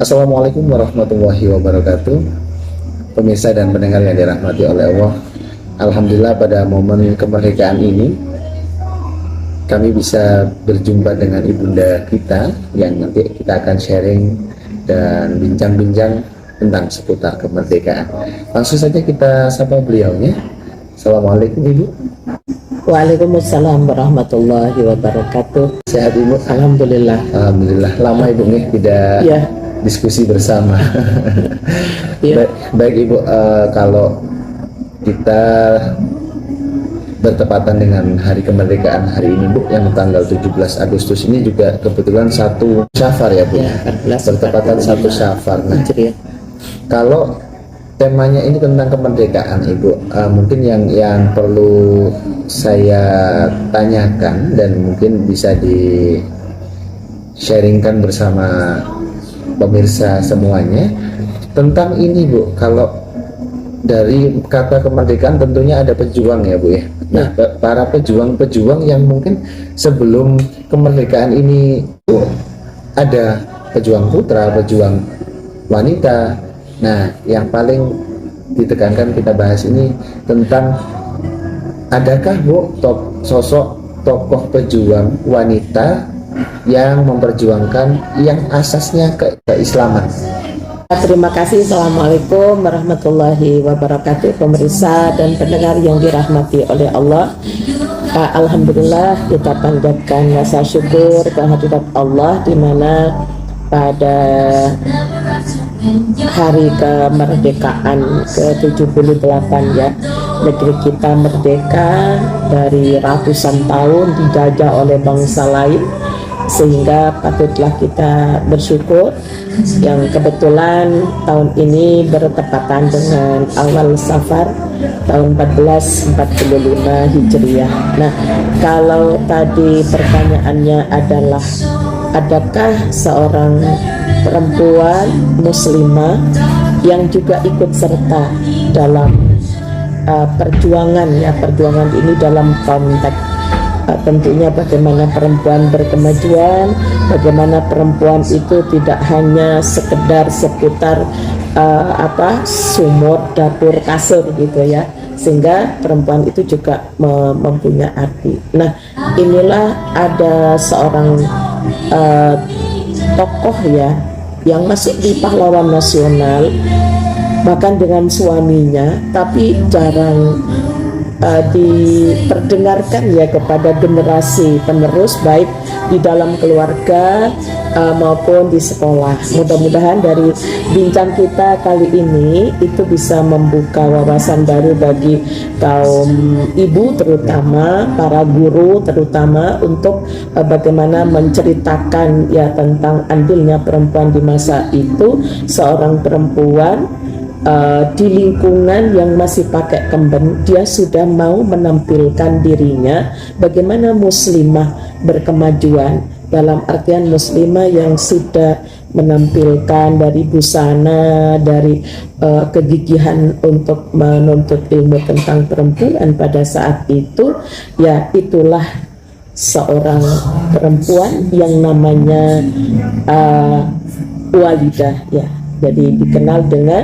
Assalamualaikum warahmatullahi wabarakatuh. Pemirsa dan pendengar yang dirahmati oleh Allah, alhamdulillah pada momen kemerdekaan ini kami bisa berjumpa dengan ibunda kita yang nanti kita akan sharing dan bincang-bincang tentang seputar kemerdekaan. Langsung saja kita sapa beliaunya. Assalamualaikum Ibu. Waalaikumsalam warahmatullahi wabarakatuh. Sehat Ibu? Alhamdulillah. Alhamdulillah. Lama Ibu nih tidak Ya. diskusi bersama. Ya. Baik Ibu, kalau kita bertepatan dengan hari kemerdekaan hari ini Bu, yang tanggal 17 Agustus ini juga kebetulan satu Syafar ya Bu. Ya, 14, bertepatan 45. satu Syafar. Nah, Hijriah. kalau temanya ini tentang kemerdekaan Ibu, mungkin yang perlu saya tanyakan dan mungkin bisa di sharingkan bersama pemirsa semuanya tentang ini Bu. Kalau dari kata kemerdekaan tentunya ada pejuang ya Bu ya. Nah, para pejuang-pejuang yang mungkin sebelum kemerdekaan ini Bu, ada pejuang putra, pejuang wanita. Nah, yang paling ditekankan kita bahas ini tentang adakah Bu sosok tokoh pejuang wanita yang memperjuangkan yang asasnya keislaman. Terima kasih. Assalamualaikum warahmatullahi wabarakatuh, pemirsa dan pendengar yang dirahmati oleh Allah. Alhamdulillah, kita panjatkan rasa syukur kehadirat Allah di mana pada hari kemerdekaan ke-78 ya, negeri kita merdeka dari ratusan tahun dijajah oleh bangsa lain, sehingga patutlah kita bersyukur yang kebetulan tahun ini bertepatan dengan awal Safar tahun 1445 Hijriah. Nah, kalau tadi pertanyaannya adalah adakah seorang perempuan muslimah yang juga ikut serta dalam perjuangan ini dalam konteks tentunya bagaimana perempuan berkemajuan, bagaimana perempuan itu tidak hanya sekedar seputar sumur, dapur, kasur gitu ya, sehingga perempuan itu juga mempunyai arti. Nah, inilah ada seorang tokoh ya yang masuk di pahlawan nasional bahkan dengan suaminya, tapi jarang diperdengarkan ya kepada generasi penerus baik di dalam keluarga maupun di sekolah. Mudah-mudahan dari bincang kita kali ini itu bisa membuka wawasan baru bagi kaum ibu, terutama para guru, terutama untuk bagaimana menceritakan ya tentang andilnya perempuan di masa itu. Seorang perempuan di lingkungan yang masih pakai kemben, dia sudah mau menampilkan dirinya bagaimana muslimah berkemajuan, dalam artian muslimah yang sudah menampilkan dari busana, dari kegigihan untuk menuntut ilmu tentang perempuan pada saat itu. Ya, itulah seorang perempuan yang namanya Walidah ya. Jadi dikenal dengan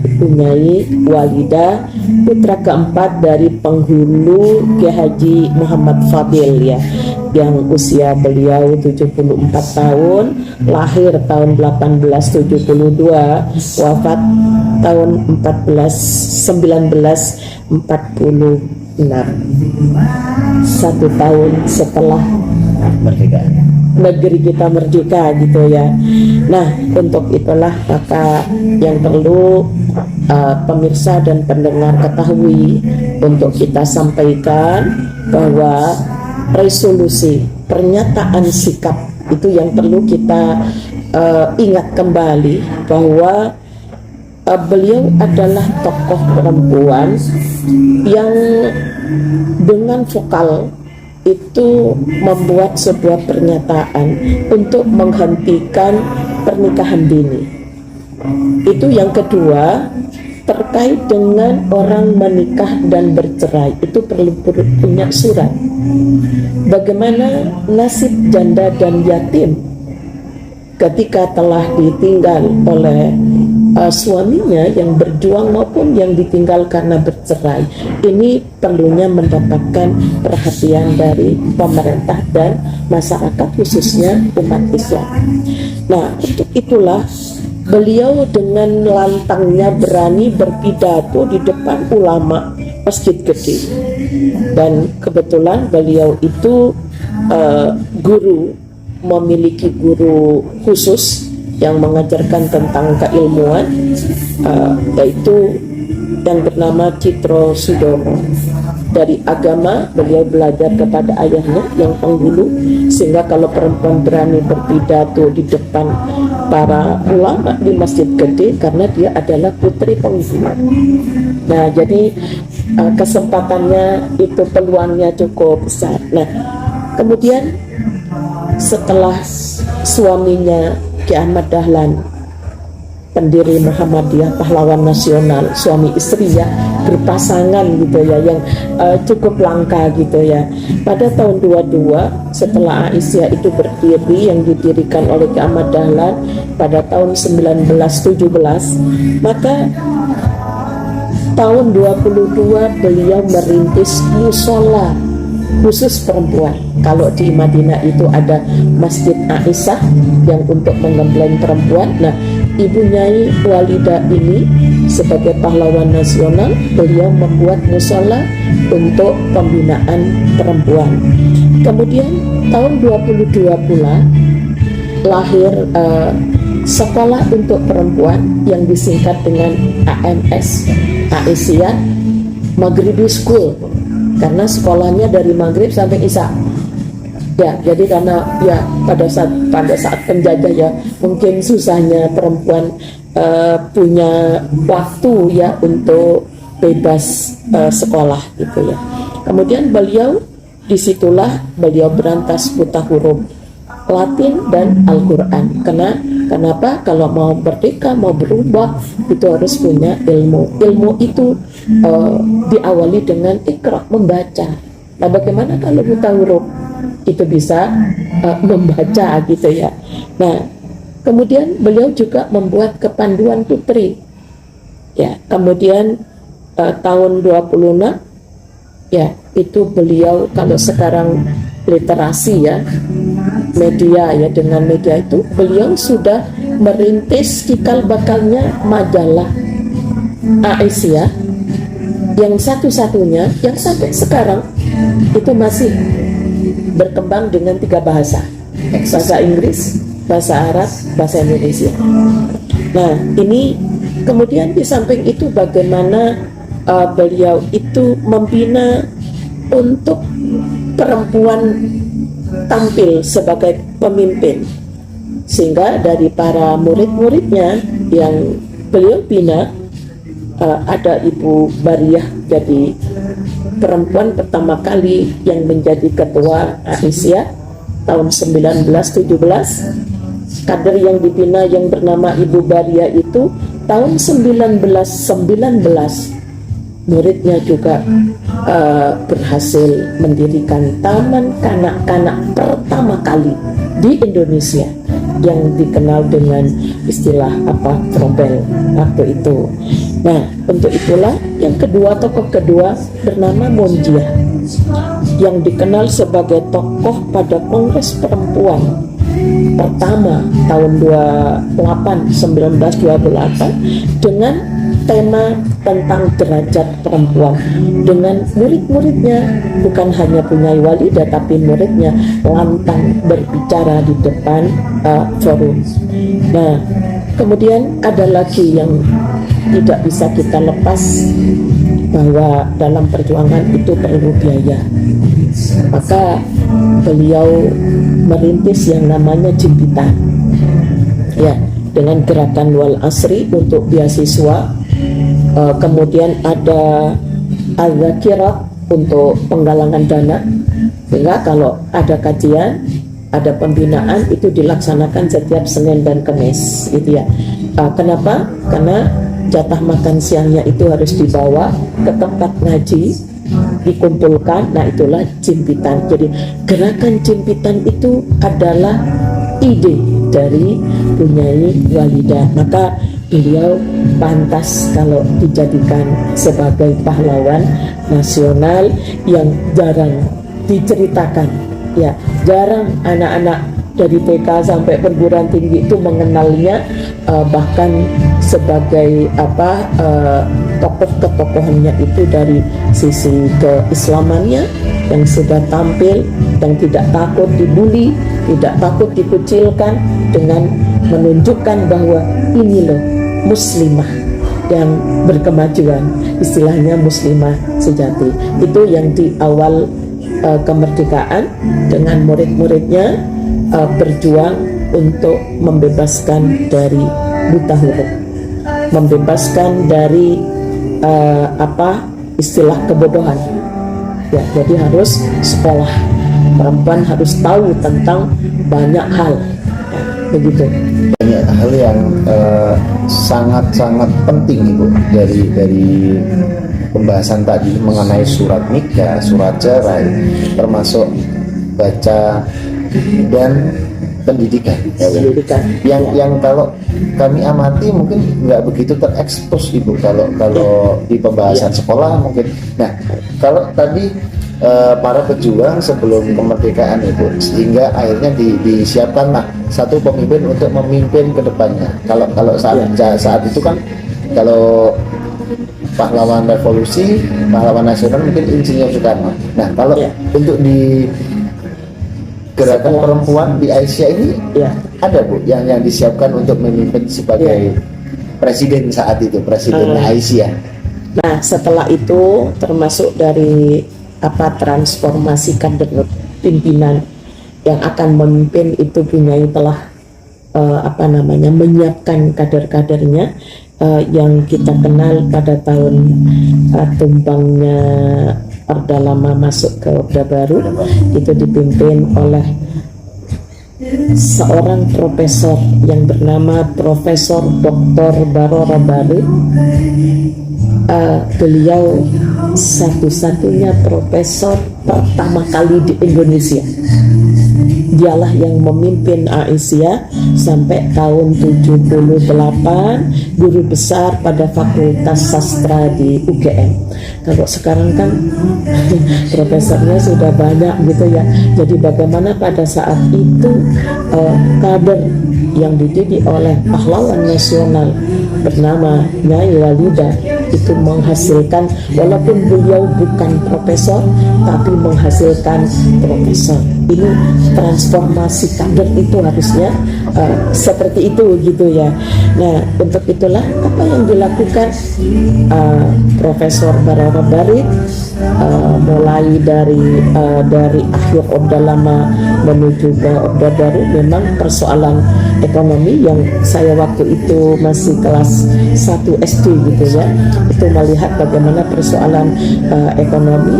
Ibu Nyai Walidah, putra keempat dari penghulu Kiai Haji Muhammad Fadil ya, yang usia beliau 74 tahun, lahir tahun 1872, wafat tahun 1946, 1 tahun setelah negeri kita merdeka gitu ya. Nah, untuk itulah maka yang perlu pemirsa dan pendengar ketahui untuk kita sampaikan bahwa resolusi pernyataan sikap itu yang perlu kita ingat kembali bahwa beliau adalah tokoh perempuan yang dengan vokal itu membuat sebuah pernyataan untuk menghentikan pernikahan dini. Itu yang kedua, terkait dengan orang menikah dan bercerai, itu perlu punya surat. Bagaimana nasib janda dan yatim ketika telah ditinggal oleh suaminya yang berjuang maupun yang ditinggal karena bercerai, ini perlunya mendapatkan perhatian dari pemerintah dan masyarakat, khususnya umat Islam. Nah, untuk itulah beliau dengan lantangnya berani berpidato di depan ulama Masjid Gede. Dan kebetulan beliau itu guru, memiliki guru khusus yang mengajarkan tentang keilmuan, yaitu yang bernama Citro Sudono. Dari agama beliau belajar kepada ayahnya yang penghulu, sehingga kalau perempuan berani berpidato di depan para ulama di Masjid Gede, karena dia adalah putri penghulu. Nah, jadi kesempatannya itu, peluangnya cukup besar. Nah, kemudian setelah suaminya Ki Ahmad Dahlan, pendiri Muhammadiyah, pahlawan nasional, suami istri ya, berpasangan gitu ya, yang cukup langka gitu ya. Pada tahun 22 setelah Aisyah itu berdiri, yang didirikan oleh Ki Ahmad Dahlan pada tahun 1917, maka tahun 22 beliau merintis musola khusus perempuan. Kalau di Madinah itu ada Masjid Aisyah yang untuk menggembleng perempuan. Nah, Ibu Nyai Walidah ini sebagai pahlawan nasional, beliau membuat musola untuk pembinaan perempuan. Kemudian tahun 22 pula lahir sekolah untuk perempuan yang disingkat dengan AMS, Aisyah Maghribi School, karena sekolahnya dari Maghrib sampai Isya. Ya, jadi karena ya pada saat penjajah ya, mungkin susahnya perempuan punya waktu ya untuk bebas sekolah gitu ya. Kemudian disitulah beliau berantas buta huruf Latin dan Al-Quran. Kenapa? Kalau mau merdeka, mau berubah, itu harus punya ilmu. Ilmu itu diawali dengan ikra, membaca. Nah, bagaimana kalau buta huruf? Itu bisa membaca gitu ya. Nah, kemudian beliau juga membuat kepanduan putri. Ya, kemudian tahun 26 ya, itu beliau, kalau sekarang literasi ya, media ya, dengan media itu beliau sudah merintis cikal bakalnya majalah Aisyah, yang satu-satunya yang sampai sekarang itu masih berkembang dengan 3 bahasa Inggris, bahasa Arab, bahasa Indonesia. Nah, ini kemudian di samping itu bagaimana beliau itu membina untuk perempuan tampil sebagai pemimpin, sehingga dari para murid-muridnya yang beliau bina ada Ibu Bariah, jadi perempuan pertama kali yang menjadi ketua Aisyah tahun 1917. Kader yang dibina yang bernama Ibu Bariah itu tahun 1919. Muridnya juga berhasil mendirikan taman kanak-kanak pertama kali di Indonesia yang dikenal dengan istilah Trobel waktu itu. Nah, untuk itulah yang kedua, tokoh kedua bernama Monjiah, yang dikenal sebagai tokoh pada Kongres Perempuan pertama tahun 1928 dengan tema tentang derajat perempuan, dengan murid-muridnya bukan hanya punya walidah, tapi muridnya lantang berbicara di depan forum. Nah, kemudian ada lagi yang tidak bisa kita lepas, bahwa dalam perjuangan itu perlu biaya. Maka beliau merintis yang namanya Jimpitan ya, dengan gerakan Wal Asri untuk beasiswa. Kemudian ada Al-Zakirat untuk penggalangan dana, sehingga kalau ada kajian, ada pembinaan, itu dilaksanakan setiap Senin dan Kamis gitu ya. Kenapa? Karena jatah makan siangnya itu harus dibawa ke tempat ngaji, dikumpulkan. Nah, itulah Jimpitan. Jadi gerakan Jimpitan itu adalah ide dari Bunyai Walidah. Maka beliau pantas kalau dijadikan sebagai pahlawan nasional yang jarang diceritakan. Ya, jarang anak-anak dari TK sampai perguruan tinggi itu mengenalnya, bahkan sebagai tokoh ketokohannya itu dari sisi keislamannya yang sudah tampil, yang tidak takut dibully, tidak takut dikucilkan, dengan menunjukkan bahwa ini loh muslimah yang berkemajuan, istilahnya muslimah sejati. Itu yang di awal kemerdekaan dengan murid-muridnya berjuang untuk membebaskan dari buta huruf, membebaskan dari istilah kebodohan. Ya, jadi harus sekolah, perempuan harus tahu tentang banyak hal, ya, begitu. Banyak hal yang sangat-sangat penting Ibu dari pembahasan tadi mengenai surat nikah, surat cerai, termasuk baca dan pendidikan. Yang kalau kami amati mungkin nggak begitu terekspos Ibu kalau di pembahasan sekolah mungkin. Nah, kalau tadi para pejuang sebelum kemerdekaan Ibu, sehingga akhirnya disiapkanlah satu pemimpin untuk memimpin ke depannya. Kalau saat itu kan, kalau pahlawan revolusi, pahlawan nasional mungkin Insinyur Soekarno. Nah, kalau untuk di gerakan perempuan di Aisyah ini ada Bu yang disiapkan untuk memimpin sebagai presiden saat itu, presiden Aisyah. Nah, setelah itu termasuk dari transformasi kader pimpinan yang akan memimpin itu, Bunyai telah menyiapkan kader-kadernya yang kita kenal pada tahun tumbangnya Orde Lama masuk ke Orde Baru, itu dipimpin oleh seorang profesor yang bernama Profesor Dr. Baroro Barit. Beliau satu-satunya profesor pertama kali di Indonesia. Dialah yang memimpin Aisyah sampai tahun 78, guru besar pada Fakultas Sastra di UGM. Kalau sekarang kan profesornya sudah banyak gitu ya. Jadi bagaimana pada saat itu kader yang dididik oleh pahlawan nasional bernama Nyai Walidah itu menghasilkan, walaupun beliau bukan profesor tapi menghasilkan profesor. Ini transformasi kader itu harusnya seperti itu gitu ya. Nah, untuk itulah apa yang dilakukan Profesor Baroro Barit mulai dari akhir Orde Lama menuju ke Orde Baru. Memang persoalan ekonomi yang saya waktu itu masih kelas 1 SD gitu ya, itu melihat bagaimana persoalan ekonomi.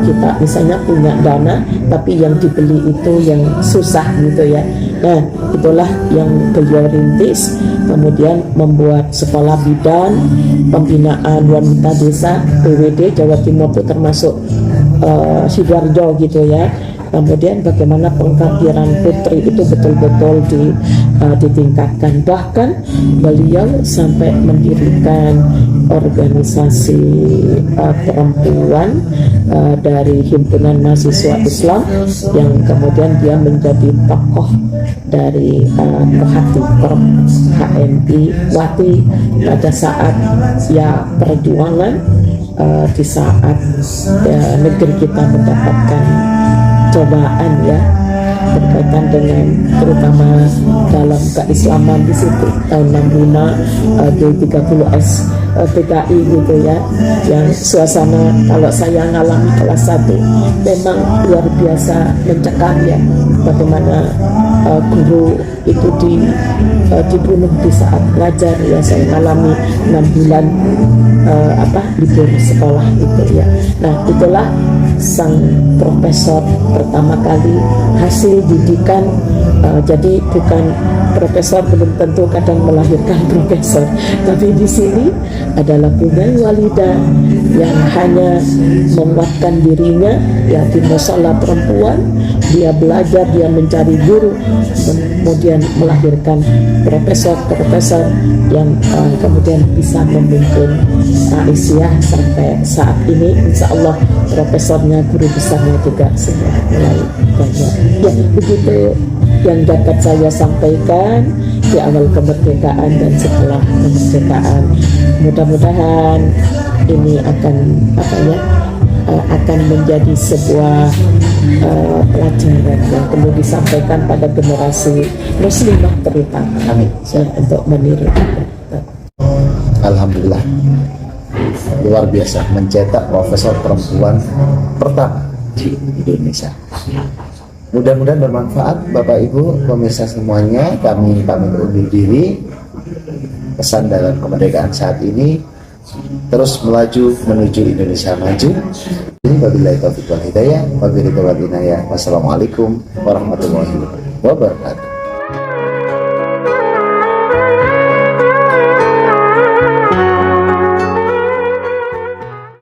Kita misalnya punya dana tapi yang dibeli itu yang susah gitu ya. Nah, itulah yang beliau rintis, kemudian membuat sekolah bidan, pembinaan wanita desa, PWD Jawa Timur itu termasuk Sidoarjo gitu ya. Kemudian bagaimana pengkaderan putri itu betul-betul ditingkatkan. Bahkan beliau sampai mendirikan organisasi perempuan dari Himpunan Mahasiswa Islam, yang kemudian dia menjadi tokoh dari Hati HMI Wati pada saat perjuangan di saat negeri kita mendapatkan cobaan ya, berkaitan dengan terutama dalam keislaman di situ tahun 65 G30S PKI gitu ya, yang suasana kalau saya ngalami kelas 1 memang luar biasa mencekam ya, bagaimana guru itu dibunuh di saat belajar ya. Saya mengalami 6 bulan libur sekolah itu ya. Nah, itulah sang profesor pertama kali hasil didikan, jadi bukan profesor belum tentu kadang melahirkan profesor, tapi di sini adalah punya walidah yang hanya menguatkan dirinya ya di musola perempuan, dia belajar, dia mencari guru, kemudian melahirkan profesor-profesor yang kemudian bisa memimpin Aisyah sampai saat ini. Insya Allah profesornya, guru besarnya juga sudah mulai banyak. Ya, begitu yang dapat saya sampaikan di awal kemerdekaan dan setelah kemerdekaan. Mudah-mudahan ini akan akan menjadi sebuah pelajaran yang perlu disampaikan pada generasi muslimah terutama. Amin. Ya, untuk meniru. Alhamdulillah, luar biasa, mencetak profesor perempuan pertama di Indonesia. Mudah-mudahan bermanfaat Bapak Ibu pemirsa semuanya. Kami pamit undur diri. Pesan dalam kemerdekaan saat ini, terus melaju menuju Indonesia maju. Ini wabillahi taufiq wal hidayah, wabillahi taufiq wal inayah. Wassalamualaikum warahmatullahi wabarakatuh.